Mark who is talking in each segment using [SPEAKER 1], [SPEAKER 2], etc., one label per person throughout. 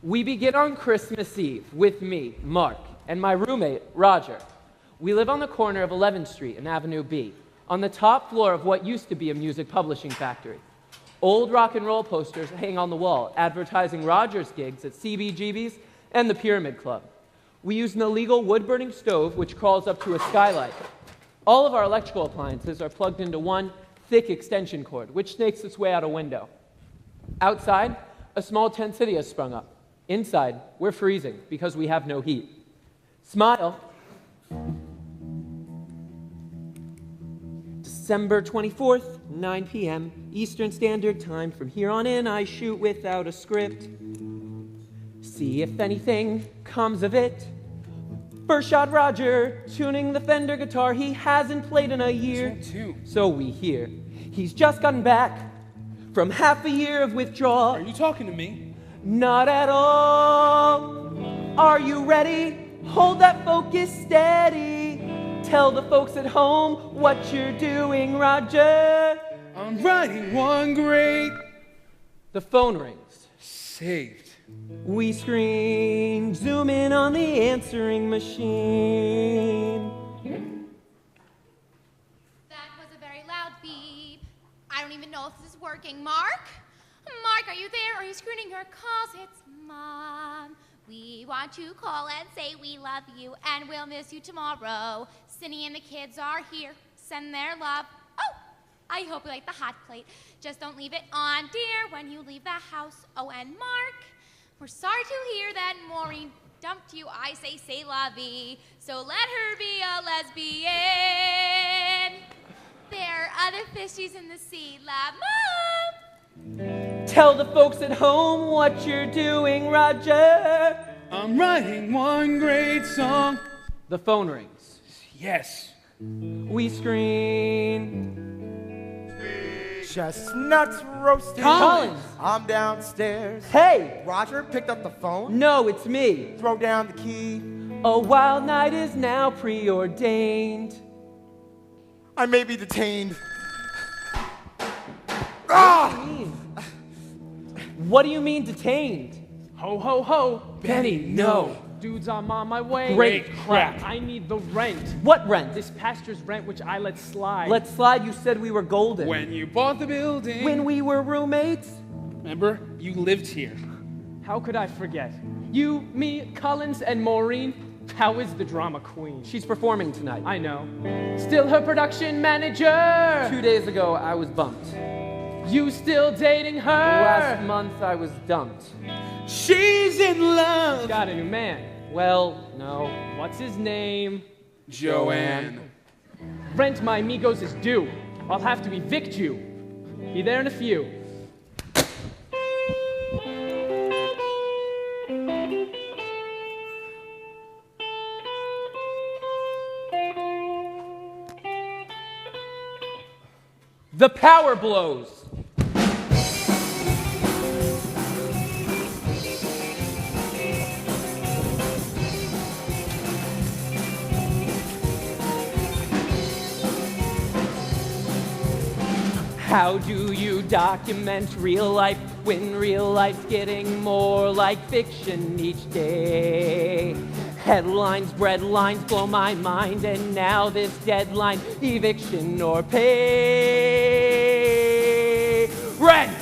[SPEAKER 1] We begin on Christmas Eve with me, Mark, and my roommate, Roger. We live on the corner of 11th Street and Avenue B, on the top floor of what used to be a music publishing factory. Old rock and roll posters hang on the wall, advertising Roger's gigs at CBGB's and the Pyramid Club. We use an illegal wood-burning stove which crawls up to a skylight. All of our electrical appliances are plugged into one thick extension cord, which snakes its way out a window. Outside, a small tent city has sprung up. Inside, we're freezing because we have no heat. Smile. December 24th, 9 p.m. Eastern Standard Time. From here on in, I shoot without a script. See if anything comes of it. First shot Roger, tuning the Fender guitar he hasn't played in a year. So we hear. He's just gotten back from half a year of withdrawal.
[SPEAKER 2] Are you talking to me?
[SPEAKER 1] Not at all. Are you ready? Hold that focus steady. Tell the folks at home what you're doing, Roger.
[SPEAKER 2] I'm writing one great.
[SPEAKER 1] The phone rings.
[SPEAKER 2] Saved.
[SPEAKER 1] We scream, zoom in on the answering machine.
[SPEAKER 3] That was a very loud beep. I don't even know if this is working. Mark? Mark, are you there? Are you screening your calls? It's Mom. We want to call and say we love you and we'll miss you tomorrow. Cindy and the kids are here. Send their love. Oh, I hope you like the hot plate. Just don't leave it on, dear, when you leave the house. Oh, and Mark, we're sorry to hear that Maureen dumped you. I say la vie. So let her be a lesbian. There are other fishies in the sea. La Mom.
[SPEAKER 1] Tell the folks at home what you're doing, Roger.
[SPEAKER 2] I'm writing one great song.
[SPEAKER 1] The phone rings.
[SPEAKER 2] Yes.
[SPEAKER 1] We scream.
[SPEAKER 4] Chestnuts roasting.
[SPEAKER 1] Collins.
[SPEAKER 4] I'm downstairs.
[SPEAKER 1] Hey!
[SPEAKER 4] Roger picked up the phone.
[SPEAKER 1] No, it's me.
[SPEAKER 4] Throw down the key.
[SPEAKER 1] A wild night is now preordained.
[SPEAKER 4] I may be detained.
[SPEAKER 1] What do you mean detained?
[SPEAKER 5] Ho, ho, ho.
[SPEAKER 1] Benny, no.
[SPEAKER 5] Dudes, I'm on my way.
[SPEAKER 1] Great crap.
[SPEAKER 5] I need the rent.
[SPEAKER 1] What rent?
[SPEAKER 5] This past year's rent, which I let slide.
[SPEAKER 1] Let slide, you said we were golden.
[SPEAKER 2] When you bought the building.
[SPEAKER 1] When we were roommates?
[SPEAKER 2] Remember? You lived here.
[SPEAKER 5] How could I forget? You, me, Collins, and Maureen. How is the drama queen?
[SPEAKER 1] She's performing tonight.
[SPEAKER 5] I know. Still her production manager.
[SPEAKER 1] 2 days ago, I was bumped.
[SPEAKER 5] You still dating her?
[SPEAKER 1] Last month, I was dumped.
[SPEAKER 2] She's in love.
[SPEAKER 5] Got a new man.
[SPEAKER 1] Well, no.
[SPEAKER 5] What's his name?
[SPEAKER 2] Joanne.
[SPEAKER 5] Rent, my amigos, is due. I'll have to evict you. Be there in a few.
[SPEAKER 1] The power blows. How do you document real life when real life's getting more like fiction each day? Headlines, breadlines blow my mind, and now this deadline, eviction or pay. Rent!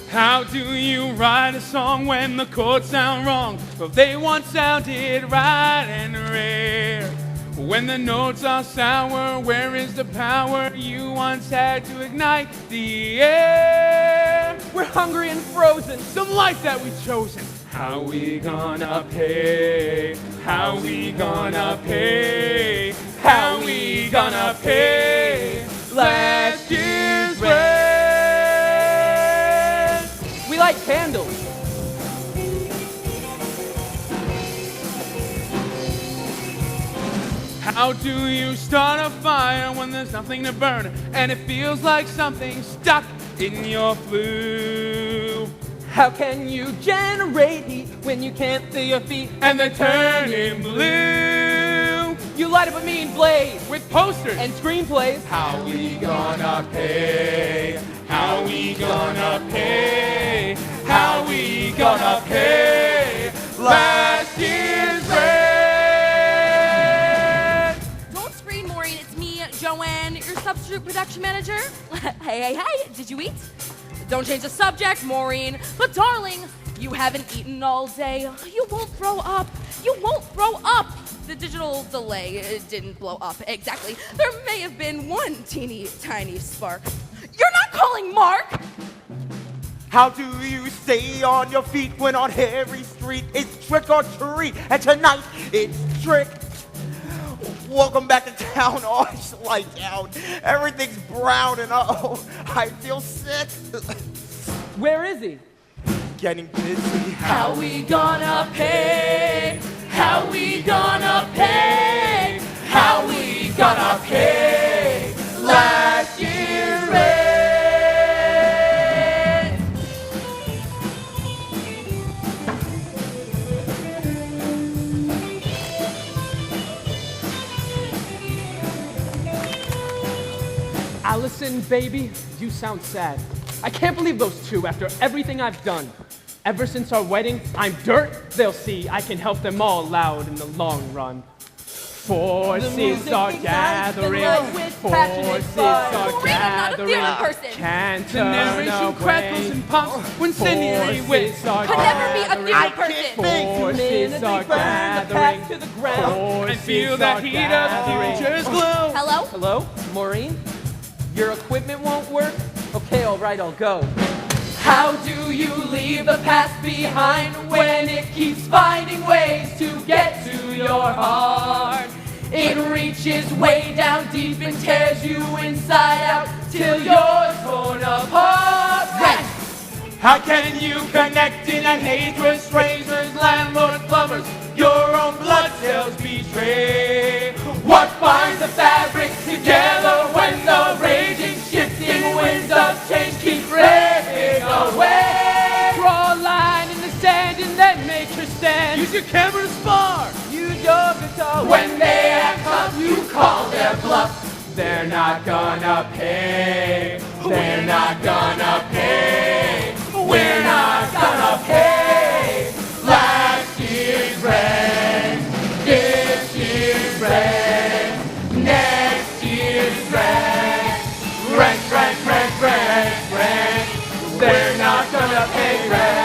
[SPEAKER 2] How do you write a song when the chords sound wrong? But they once sounded right and rare. When the notes are sour, where is the power you once had to ignite the air?
[SPEAKER 1] We're hungry and frozen.
[SPEAKER 2] The life that we've chosen. How we gonna pay? How we gonna pay? How we gonna pay last year's rent?
[SPEAKER 1] We light candles.
[SPEAKER 2] How do you start a fire when there's nothing to burn and it feels like something's stuck in your flue?
[SPEAKER 1] How can you generate heat when you can't feel your feet
[SPEAKER 2] And they're turning blue
[SPEAKER 1] You light up a mean blaze
[SPEAKER 2] with posters
[SPEAKER 1] and screenplays.
[SPEAKER 2] How we gonna pay? How we gonna pay? How we gonna gonna pay last year's rent?
[SPEAKER 6] Don't scream, Maureen. It's me, Joanne, your substitute production manager. Hey, did you eat? Don't change the subject, Maureen. But darling, you haven't eaten all day. You won't throw up. You won't throw up. The digital delay didn't blow up. Exactly. There may have been one teeny tiny spark. You're not calling Mark!
[SPEAKER 4] How do you stay on your feet when on every street it's trick or treat? And tonight it's trick. Welcome back to town. Oh, it's lights out. Everything's brown and oh, I feel sick.
[SPEAKER 1] Where is he?
[SPEAKER 4] Getting busy.
[SPEAKER 6] How we gonna pay? How we gonna pay? How we gonna pay last year's rent?
[SPEAKER 5] Allison, baby, you sound sad. I can't believe those two after everything I've done. Ever since our wedding, I'm dirt. They'll see I can help them all out in the long run. Forces are gathering. Forces are gathering. Can't
[SPEAKER 2] The
[SPEAKER 5] turn
[SPEAKER 2] narration crackles
[SPEAKER 5] away.
[SPEAKER 2] and pops when Cindy wins.
[SPEAKER 5] Forces are
[SPEAKER 6] Could never be a
[SPEAKER 5] gathering.
[SPEAKER 6] theater person.
[SPEAKER 5] Forces are gathering.
[SPEAKER 2] And feel that heat of the future's glow.
[SPEAKER 6] Hello?
[SPEAKER 1] Hello? Maureen? Your equipment won't work? Okay, all right, I'll go.
[SPEAKER 5] How do you leave the past behind when it keeps finding ways to get to your heart? It reaches way down deep and tears you inside out till you're torn apart. Right.
[SPEAKER 2] How can you connect in that hatred? Strangers, landlords, lovers, your own blood cells betray.
[SPEAKER 5] What binds the fabric together when the raging, shifting winds of change keep ripping away? Draw a line in the sand and then make her stand.
[SPEAKER 2] Use your camera to spar.
[SPEAKER 1] Use your guitar.
[SPEAKER 5] When they act up, you call their bluff. They're not gonna pay. They're not gonna pay. We're not gonna pay last year's rent, this year's rent, next year's rent. Rent. They're not gonna pay rent.